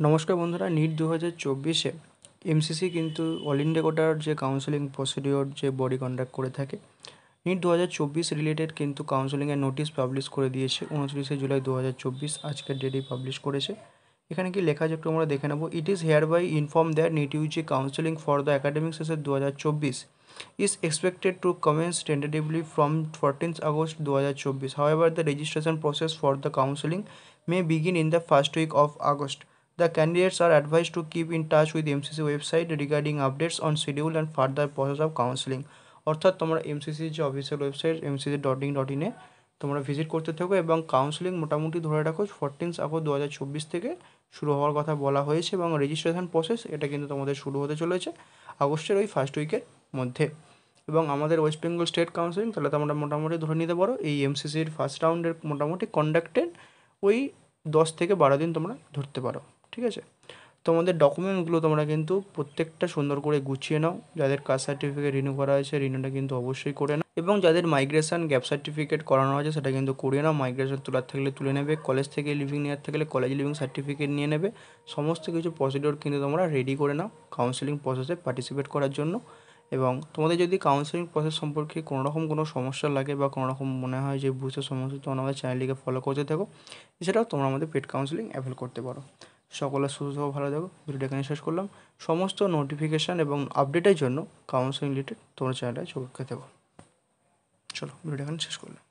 নমস্কার বন্ধুরা, NEET 2024-এ MCC কিন্তু অল ইন্ডিয়া কোটার যে কাউন্সেলিং প্রসিডিওর যে বডি কন্ডাক্ট করে থাকে, নিট 2024 রিলেটেড কিন্তু কাউন্সেলিংয়ের নোটিশ পাবলিশ করে দিয়েছে 29শে জুলাই 2024, আজকের ডেটেই পাবলিশ করেছে। এখানে কি লেখা আছে একটু আমরা দেখে নেব। It is hereby inform that NEET UG counselling for the academic session 2024 is expected to commence tentatively from 14th August 2024. However, the registration process for the counseling may begin in the first week of August. The candidates are advised to keep in touch with MCC website regarding updates on schedule and further process of counseling. অর্থাৎ তোমরা এমসিসির যে official website mcc.in.in-এ তোমরা visit করতে থাকো এবং counselling মোটামুটি ধরে রাখো 14 আগস্ট 2024 থেকে শুরু হওয়ার কথা বলা হয়েছে এবং রেজিস্ট্রেশন প্রসেস এটা কিন্তু তোমাদের শুরু হতে চলেছে আগস্টের ওই ফার্স্ট উইকের মধ্যে। এবং আমাদের ওয়েস্ট বেঙ্গল স্টেট কাউন্সিলিং তাহলে তোমরা মোটামুটি ধরে নিতে পারো এই এমসিসির ফার্স্ট রাউন্ডের মোটামুটি কন্ডাক্টেড ওই 10 থেকে 12 দিন তোমরা ধরতে পারো। ঠিক আছে, তোমাদের ডকুমেন্টগুলো তোমরা কিন্তু প্রত্যেকটা সুন্দর করে গুছিয়ে নাও। যাদের কাস্ট সার্টিফিকেট রিনিউ করা হয়েছে রিনিউটা কিন্তু অবশ্যই করে নাও এবং যাদের মাইগ্রেশন গ্যাপ সার্টিফিকেট করানো হয়েছে সেটা কিন্তু করিয়ে নাও। মাইগ্রেশন তোলার থাকলে তুলে নেবে, কলেজ থেকে লিভিং নেওয়ার থাকলে কলেজ লিভিং সার্টিফিকেট নিয়ে নেবে। সমস্ত কিছু প্রসিডিওর কিন্তু তোমরা রেডি করে নাও কাউন্সেলিং প্রসেসে পার্টিসিপেট করার জন্য। এবং তোমাদের যদি কাউন্সেলিং প্রসেস সম্পর্কে কোনো রকম কোনো সমস্যা লাগে বা কোনো রকম মনে হয় যে বুঝতে সমস্যা, তোমরা আমাদের চ্যানেলটিকে ফলো করতে থাকো। এছাড়াও তোমরা আমাদের পেড কাউন্সেলিং অ্যাভেল করতে পারো। সকলের সুস্থ ও ভালো থাকো। ভিডিওটা এখানে শেষ করলাম। সমস্ত নোটিফিকেশান এবং আপডেটের জন্য কাউন্সেলিং রিলেটেড তোমরা চ্যানেলটায় চোখ রেখে দেবো। চলো, ভিডিওটা এখানে শেষ করলাম।